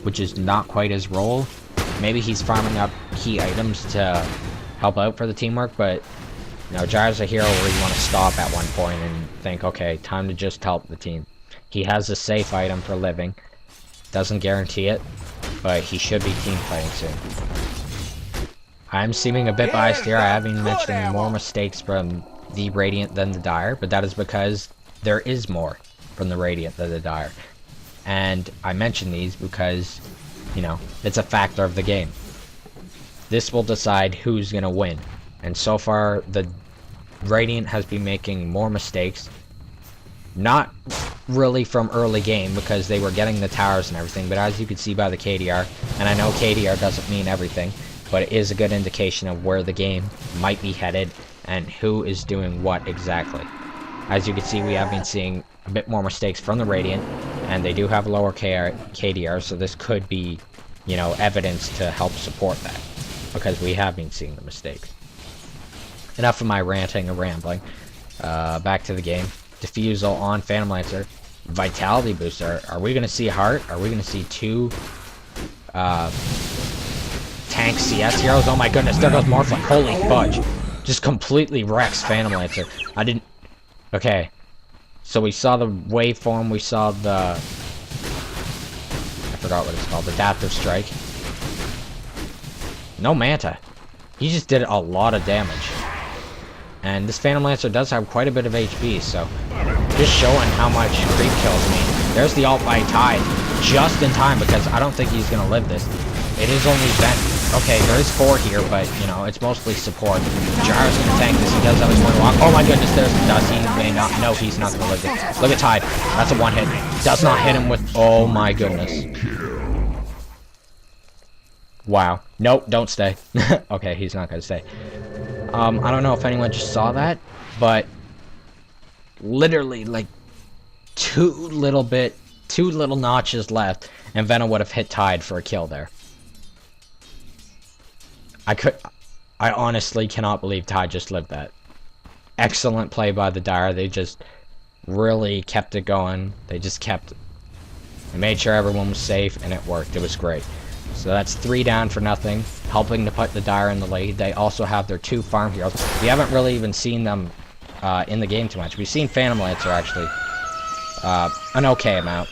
which is not quite his role. Maybe he's farming up key items to help out for the teamwork, but you know, Gyro's a hero where you want to stop at one point and think, okay, time to just help the team. He has a safe item for living. Doesn't guarantee it, but he should be team fighting soon. I'm seeming a bit biased here. I have been mentioning more mistakes from the Radiant than the Dire, but that is because there is more from the Radiant than the Dire. And I mention these because, you know, it's a factor of the game. this will decide who's gonna win. And so far, the Radiant has been making more mistakes. Not really from early game, because they were getting the towers and everything, but as you can see by the KDR, and I know KDR doesn't mean everything, but it is a good indication of where the game might be headed, and who is doing what exactly. As you can see, we have been seeing a bit more mistakes from the Radiant, and they do have a lower KDR, so this could be, you know, evidence to help support that, because we have been seeing the mistakes. Enough of my ranting and rambling. Back to the game. Diffusal on Phantom Lancer. Vitality booster. Are we going to see Heart? Are we going to see 2 tank CS heroes? Oh my goodness, there goes Morphling. Holy fudge. Just completely wrecks Phantom Lancer. I didn't... Okay. So we saw the waveform, we saw the... I forgot what it's called. The Adaptive Strike. No Manta. He just did a lot of damage. And this Phantom Lancer does have quite a bit of HP, so just showing how much creep kills mean. There's the ult by Tide, just in time, because I don't think he's gonna live this. It is only Vent. Okay, there is 4 here, but, you know, it's mostly support. Jar's gonna tank this, he does have his one walk. Oh my goodness, there's the dust, he may not, no, he's not gonna live this. Look at Tide, that's a 1 hit. Does not hit him with, oh my goodness. Wow. Nope, don't stay. Okay, he's not gonna stay. I don't know if anyone just saw that, but literally like 2 little notches left, and Venom would have hit Tide for a kill there. I honestly cannot believe Tide just lived that. Excellent play by the Dire. They just really kept it going. They made sure everyone was safe, and it worked. It was great. So that's 3 down for nothing, helping to put the Dire in the lead. They also have their 2 farm heroes. We haven't really even seen them in the game too much. We've seen Phantom Lancer, actually, an okay amount,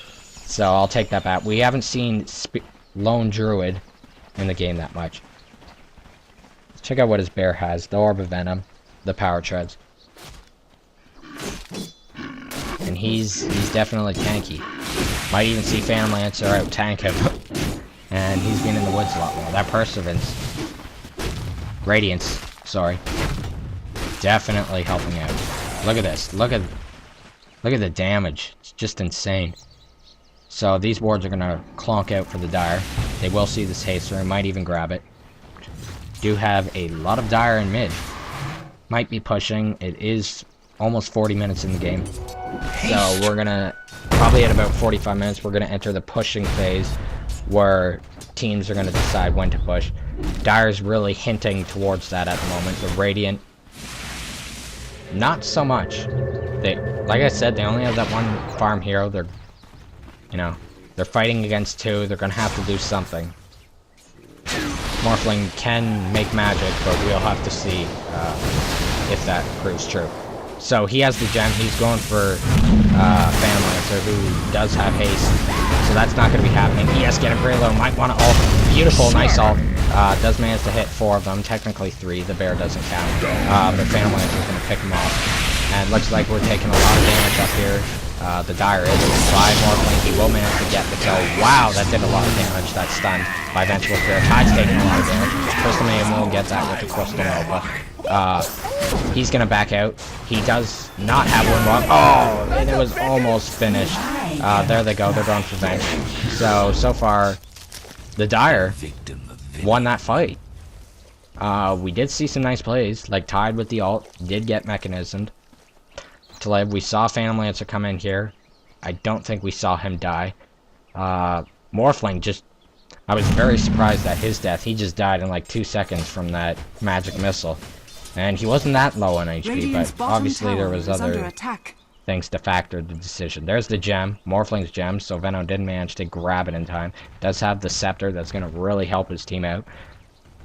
so I'll take that back. We haven't seen Lone Druid in the game that much. Let's check out what his bear has. The Orb of Venom, the Power Treads. And he's definitely tanky. Might even see Phantom Lancer out tank him. And he's been in the woods a lot more. That Perseverance. Radiance, sorry. Definitely helping out. Look at this. Look at the damage. It's just insane. So these wards are gonna clonk out for the Dire. They will see this haster and might even grab it. Do have a lot of Dire in mid. Might be pushing. It is almost 40 minutes in the game. So we're gonna, probably at about 45 minutes, we're gonna enter the pushing phase, where teams are going to decide when to push. Dire's really hinting towards that at the moment. The Radiant, not so much. They, like I said, they only have that 1 farm hero. They're, you know, they're fighting against 2. They're going to have to do something. Morphling can make magic, but we'll have to see if that proves true. So he has the gem. He's going for Phantom Lancer, who does have haste. So that's not going to be happening. Yes, get a great low. Might want to ult. Beautiful, nice ult. Does manage to hit 4 of them. Technically 3. The bear doesn't count. But Phantom Lancer is going to pick them off. And looks like we're taking a lot of damage up here. The Dire is 5 more flank. He will manage to get the kill. Wow, that did a lot of damage. That stunned by Vengeful Spirit. Tide's taking a lot of damage. Crystal Maiden will get that with the Crystal Nova. He's gonna back out. He does not have one walk. Oh, and it was almost finished. There they go. They're going for Venge. So far, the Dire won that fight. We did see some nice plays, like Tide with the ult. Did get mechanismed to live. We saw Phantom Lancer come in here. I don't think we saw him die. Morphling just... I was very surprised at his death. He just died in like 2 seconds from that magic missile. And he wasn't that low on HP, but obviously there was other things to factor the decision. There's the gem, Morphling's gem, so Venom did manage to grab it in time. Does have the scepter that's going to really help his team out.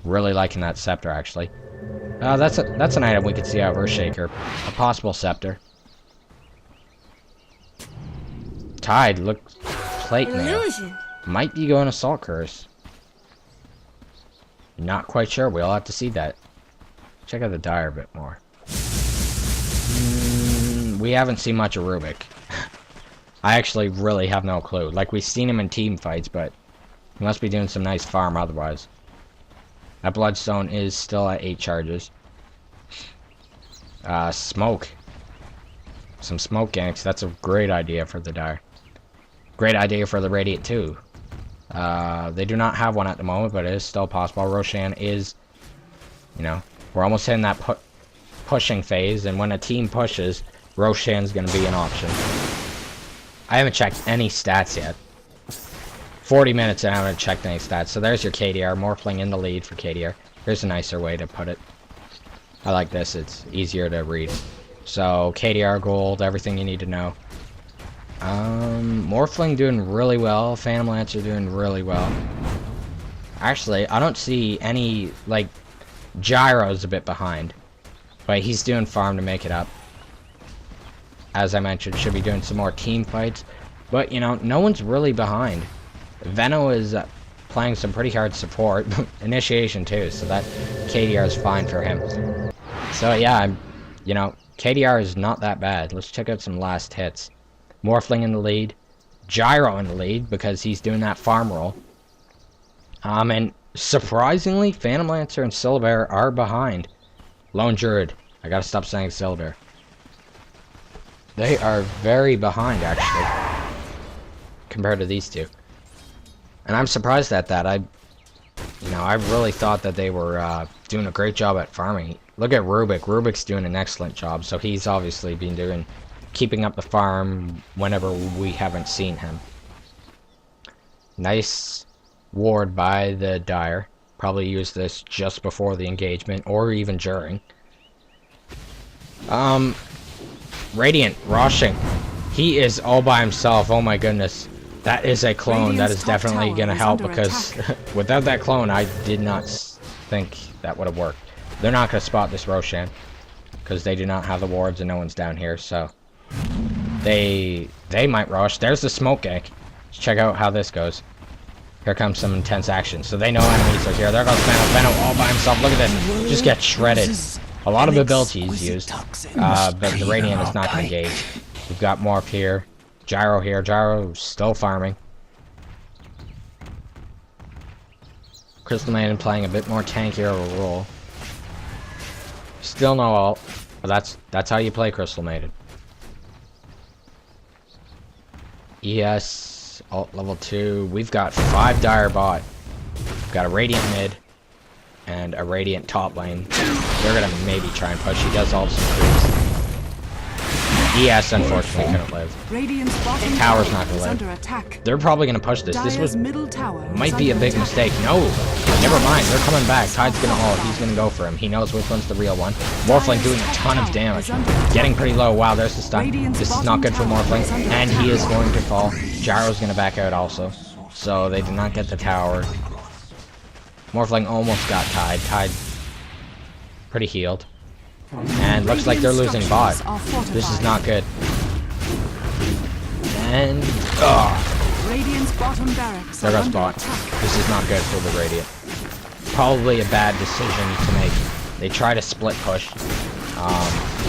Really liking that scepter, actually. That's an item we could see out of Earthshaker. A possible scepter. Tide, look, plate mail. Might be going Assault Curse. Not quite sure, we'll have to see that. Check out the Dire a bit more. We haven't seen much of Rubik. I actually really have no clue. Like, we've seen him in team fights, but he must be doing some nice farm otherwise. That Bloodstone is still at 8 charges. Smoke. Some smoke ganks. That's a great idea for the Dire. Great idea for the Radiant too. They do not have one at the moment, but it is still possible. Roshan is, you know, we're almost hitting that pushing phase, and when a team pushes, Roshan's going to be an option. I haven't checked any stats yet. 40 minutes and I haven't checked any stats. So there's your KDR. Morphling in the lead for KDR. Here's a nicer way to put it. I like this. It's easier to read. So KDR gold, everything you need to know. Morphling doing really well. Phantom Lancer doing really well. Actually, I don't see any, like, Gyro's a bit behind. But he's doing farm to make it up. As I mentioned, should be doing some more team fights. But, you know, no one's really behind. Veno is playing some pretty hard support. Initiation, too, so that KDR is fine for him. So, yeah, you know, KDR is not that bad. Let's check out some last hits. Morphling in the lead. Gyro in the lead, because he's doing that farm roll. And surprisingly, Phantom Lancer and Syllabear are behind. Lone Druid. I gotta stop saying Syllabear. They are very behind, actually, compared to these two. And I'm surprised at that. I really thought that they were doing a great job at farming. Look at Rubik. Rubik's doing an excellent job, so he's obviously been keeping up the farm whenever we haven't seen him. Nice ward by the Dire. Probably used this just before the engagement, or even during. Radiant, Roshing. He is all by himself. Oh my goodness. That is a clone. That is definitely going to help, because without that clone, I did not think that would have worked. They're not going to spot this Roshan, because they do not have the wards and no one's down here, so they might rush. There's the smoke gank. Let's check out how this goes. Here comes some intense action. So they know enemies are here. There goes Veno all by himself. Look at this. Just get shredded. A lot of abilities used, but the Radiant is not going to engage. We've got Morph here. Gyro here. Gyro still farming. Crystal Maiden playing a bit more tankier of a role. Still no ult. But that's how you play Crystal Maiden. ES, ult level 2. We've got 5 Dire bot. We've got a Radiant mid. And a Radiant top lane. They're gonna maybe try and push. He does all some creeps. ES unfortunately couldn't live. Tower's not gonna live. They're probably gonna push this. This might be a big mistake. No! Never mind, they're coming back. Tide's gonna ult. He's gonna go for him. He knows which one's the real one. Morphling doing a ton of damage. Getting pretty low. Wow, there's the stun. This is not good for Morphling. And he is going to fall. Gyro's gonna back out also. So they did not get the tower. Morphling almost got Tide. Tide pretty healed. And looks like they're losing bot. This is not good. And there goes bot. This is not good for the Radiant. Probably a bad decision to make. They try to split push.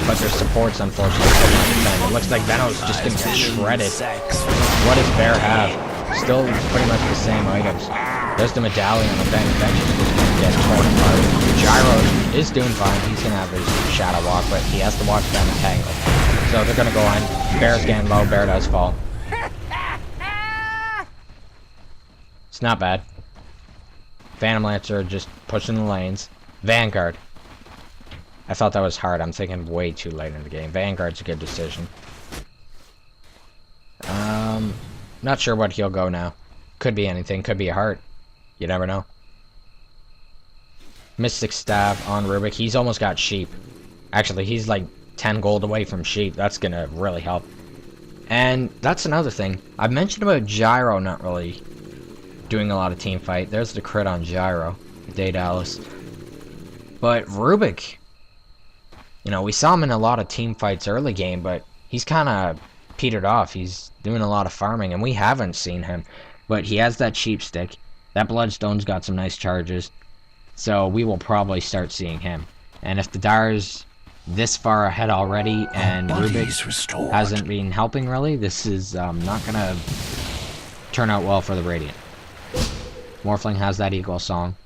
But their supports unfortunately could not defend. It looks like Veno's just gonna get shredded. What does Bear have? Still pretty much the same items. There's the medallion on the bench. Bench is just going to get torn apart. Gyro is doing fine. He's going to have his shadow walk, but he has to watch them entangle. So they're going to go in. Bear's getting low. Bear does fall. It's not bad. Phantom Lancer just pushing the lanes. Vanguard. I thought that was hard. I'm thinking way too late in the game. Vanguard's a good decision. Not sure what he'll go now. Could be anything. Could be a heart. You never know. Mystic Staff on Rubik. He's almost got sheep. Actually, he's like 10 gold away from sheep. That's gonna really help. And that's another thing. I've mentioned about Gyro not really doing a lot of team fight. There's the crit on Gyro. Day Dallas. But Rubik, you know, we saw him in a lot of team fights early game, but he's kind of petered off. He's doing a lot of farming, and we haven't seen him. But he has that sheep stick. That Bloodstone's got some nice charges. So we will probably start seeing him. And if the Dire's this far ahead already, and Rubik hasn't been helping really, this is not going to turn out well for the Radiant. Morphling has that Eagle Song.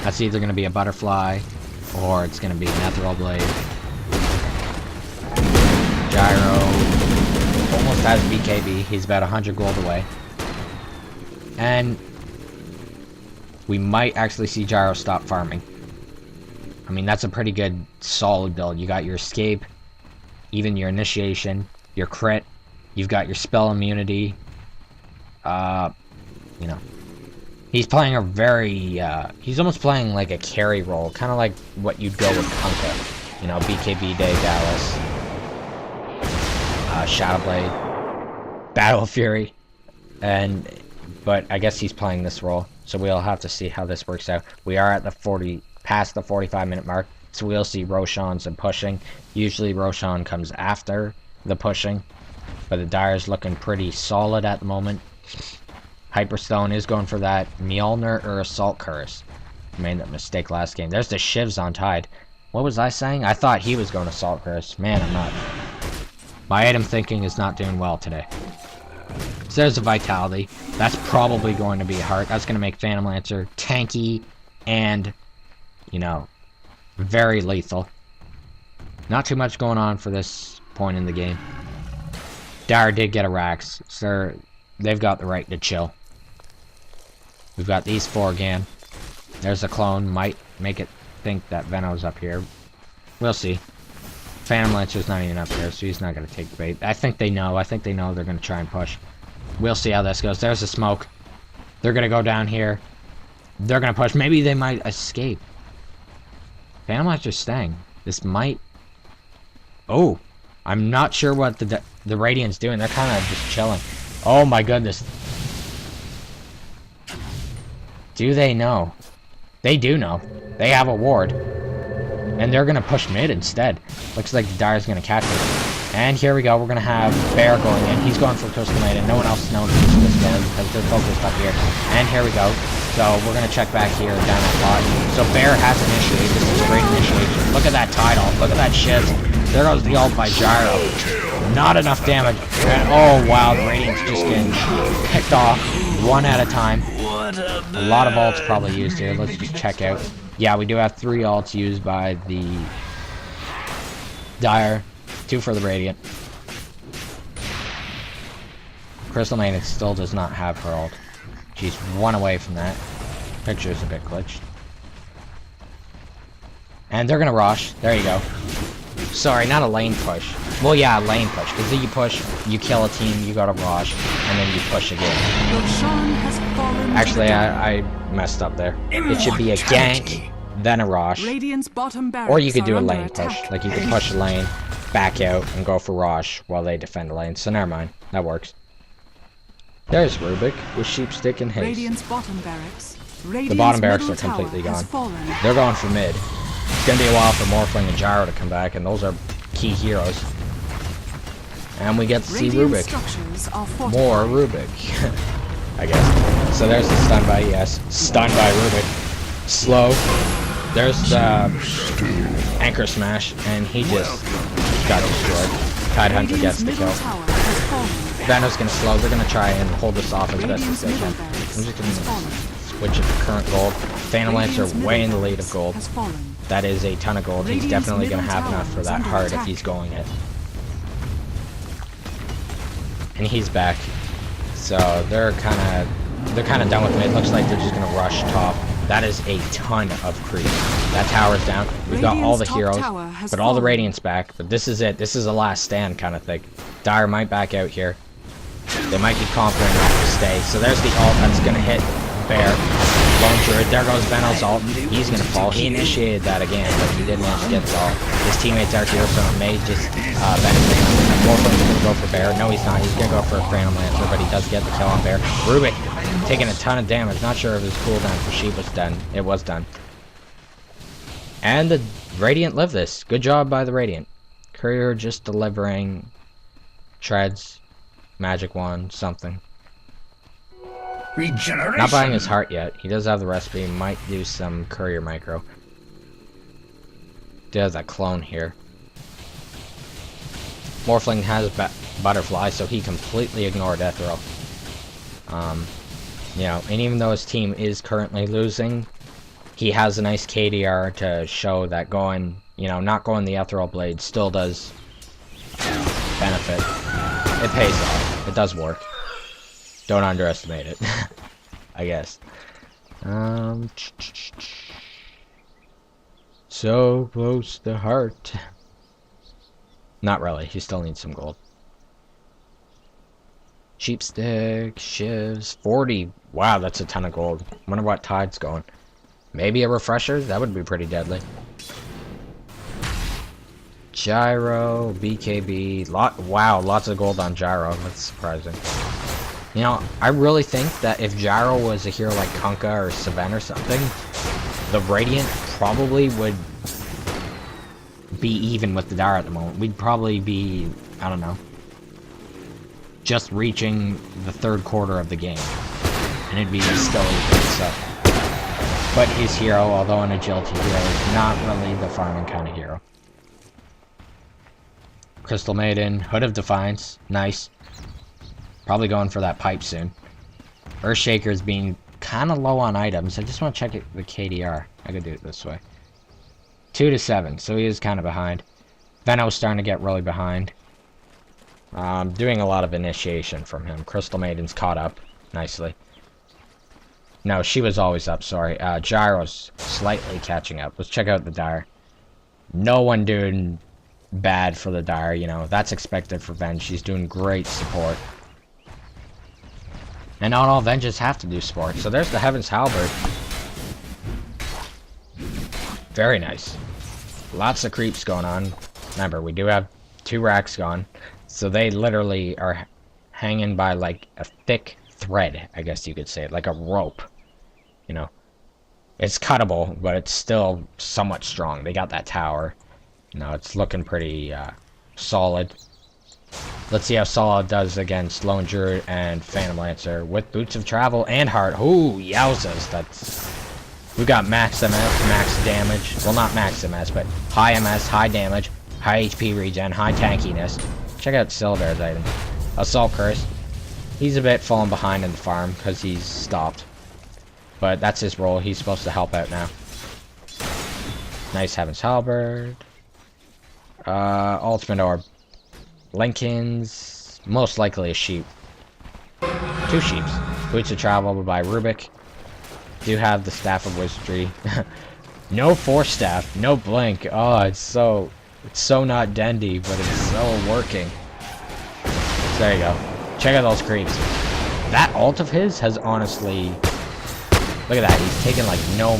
That's either going to be a butterfly, or it's going to be an ethereal blade. Gyro almost has BKB. He's about 100 gold away. And we might actually see Gyro stop farming. I mean, that's a pretty good, solid build. You got your escape, even your initiation, your crit. You've got your spell immunity. You know. He's playing a very, he's almost playing like a carry role. Kind of like what you'd go with Kunkka. You know, BKB Day, Dallas. Shadowblade. Battle Fury. But I guess he's playing this role. So we'll have to see how this works out. We are at the past the 45-minute mark. So we'll see Roshan's and pushing. Usually Roshan comes after the pushing. But the Dire's looking pretty solid at the moment. Hyperstone is going for that Mjolnir or Assault Curse. Made that mistake last game. There's the Shivs on Tide. What was I saying? I thought he was going Assault Curse. Man, I'm not. My item thinking is not doing well today. So there's a Vitality. That's probably going to be a Heart. That's going to make Phantom Lancer tanky and, you know, very lethal. Not too much going on for this point in the game. Dire did get a Rax, so they've got the right to chill. We've got these 4 again. There's a clone. Might make it think that Veno's up here. We'll see. Phantom Lancer's not even up here, so he's not going to take the bait. I think they know. I think they know they're going to try and push. We'll see how this goes. There's a smoke. They're going to go down here. They're going to push. Maybe they might escape. Phantom Lancer's staying. This might... Oh! I'm not sure what the Radiant's doing. They're kind of just chilling. Oh my goodness. Do they know? They do know. They have a ward. And they're going to push mid instead. Looks like the Dire's going to catch it. And here we go. We're going to have Bear going in. He's going for Crystal Maiden. No one else knows this build because they're focused up here. And here we go. So we're going to check back here down at bot. So Bear has initiated. This is great initiation. Look at that Tidal. Look at that Shiv. There goes the ult by Gyro. Not enough damage. And oh wow, the Radiant's just getting picked off one at a time. A lot of ults probably used here. Let's just check out. Yeah, we do have 3 ults used by the Dire. 2 for the Radiant. Crystal Maiden still does not have her ult. She's 1 away from that. Picture's a bit glitched. And they're gonna rush. There you go. Sorry, not a lane push. Well, yeah, a lane push. Because you push, you kill a team, you gotta rush, and then you push again. Actually, I messed up there. It should be a gank, then a rush. Or you could do a lane push. Like, you could push a lane, back out, and go for rush while they defend the lane. So, never mind. That works. There's Rubik with Sheepstick and Haste. The bottom barracks are completely gone. They're going for mid. It's gonna be a while for Morphling and Gyro to come back, and those are key heroes. And we get to see Rubik. More Rubik, I guess. So there's the stun by ES. Stun by Rubik. Slow. There's the Anchor Smash, and he just got destroyed. Tidehunter gets the kill. Vano's gonna slow. They're gonna try and hold this off as best as they can. I'm just gonna switch it to current gold. Phantom Lancer way in the lead of gold. That is a ton of gold. He's definitely going to have enough for that heart if he's going it. And he's back. So they're kind of done with mid. Looks like they're just going to rush top. That is a ton of creep. That tower's down. We've got all the heroes, but all the Radiant's back. But this is it. This is a last stand kind of thing. Dire might back out here. They might be confident enough to stay. So there's the ult that's going to hit Bear. Lone Druid. There goes Veno's ult. He's going to fall. He initiated that again, but he didn't manage to get the ult. His teammates are here, so it may just benefit him. Morphing's going to go for Bear. No, he's not. He's going to go for a Phantom Lancer, but he does get the kill on Bear. Rubik taking a ton of damage. Not sure if his cooldown for Sheep was done. It was done. And the Radiant lived this. Good job by the Radiant. Courier just delivering treads, magic wand, something. Regeneration. Not buying his heart yet. He does have the recipe. Might do some courier micro. Does a clone here. Morphling has butterfly, so he completely ignored Ethereal. You know, and even though his team is currently losing, he has a nice KDR to show that going, you know, not going the Ethereal Blade still does benefit. It pays off. It does work. Don't underestimate it. I guess. So close to heart. Not really. He still needs some gold. Cheap stick, shivs, 40. Wow, that's a ton of gold. Wonder what tide's going. Maybe a refresher? That would be pretty deadly. Gyro, BKB, wow, lots of gold on Gyro. That's surprising. You know, I really think that if Gyro was a hero like Kunkka or Saven or something, the Radiant probably would be even with the Dara at the moment. We'd probably be, I don't know, just reaching the third quarter of the game. And it'd be still even, so. But his hero, although an agility hero, is not really the farming kind of hero. Crystal Maiden, Hood of Defiance, nice. Probably going for that pipe soon. Earthshaker's being kind of low on items. I just want to check the KDR. I could do it this way. 2 to 7, so he is kind of behind. Veno's starting to get really behind. Doing a lot of initiation from him. Crystal Maiden's caught up nicely. No, she was always up, sorry. Gyro's slightly catching up. Let's check out the Dire. No one doing bad for the Dire, you know. That's expected for Ven. She's doing great support. And not all Venges have to do support. So there's the Heaven's Halberd. Very nice. Lots of creeps going on. Remember, we do have 2 racks gone. So they literally are hanging by like a thick thread, I guess you could say. Like a rope. You know. It's cuttable, but it's still somewhat strong. They got that tower. You know, it's looking pretty solid. Let's see how Solid does against Lone Druid and Phantom Lancer with Boots of Travel and Heart. Ooh, yowzas. That's... We got max MS, max damage. Well, not max MS, but high MS, high damage, high HP regen, high tankiness. Check out Silver's item. Assault Curse. He's a bit falling behind in the farm because he's stopped. But that's his role. He's supposed to help out now. Nice Heaven's Halberd. Ultimate Orb. Lincoln's. Most likely a sheep. 2 sheeps. Boots of Travel by Rubik. Do have the Staff of Wizardry. No Force Staff. No Blink. Oh, it's so not Dendy, but it's so working. So there you go. Check out those creeps. That ult of his has honestly... Look at that. He's taking like no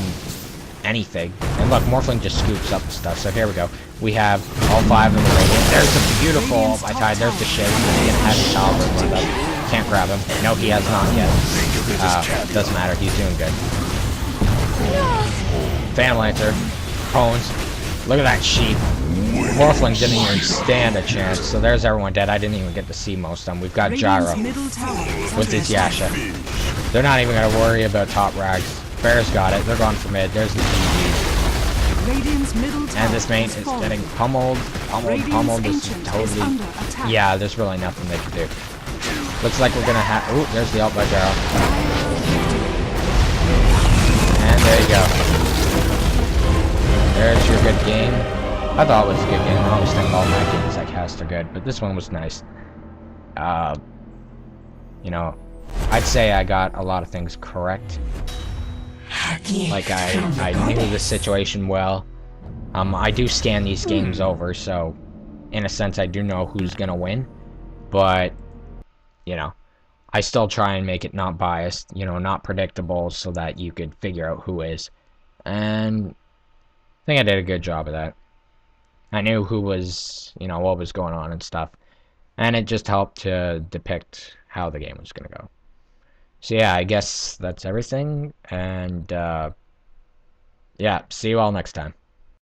anything. And look, Morphling just scoops up the stuff. So here we go. We have all 5 of the Radiant. There's the beautiful ult by Tide. There's the Shiv. He's gonna have his Halberd lined up. Can't grab him. No, he has not yet. Doesn't matter. He's doing good. Phantom Lancer. Pones. Look at that sheep. Morphling didn't even stand a chance. So there's everyone dead. I didn't even get to see most of them. We've got Gyro with his Yasha. They're not even going to worry about top rags. Bear's got it. They're going for mid. There's the GG. And this main is getting pummeled. Pummeled. This is totally... Yeah, there's really nothing they can do. Looks like we're going to have... Ooh, there's the ult by Gyro. And there you go. There's your good game. I thought it was a good game. I always think all my games I cast are good, but this one was nice. You know, I'd say I got a lot of things correct. Like, I knew the situation well. I do scan these games over, so in a sense I do know who's gonna win. But, you know, I still try and make it not biased, you know, not predictable, so that you could figure out who is. And I think I did a good job of that. I knew who was, you know, what was going on and stuff. And it just helped to depict how the game was going to go. So yeah, I guess that's everything. And, yeah, see you all next time.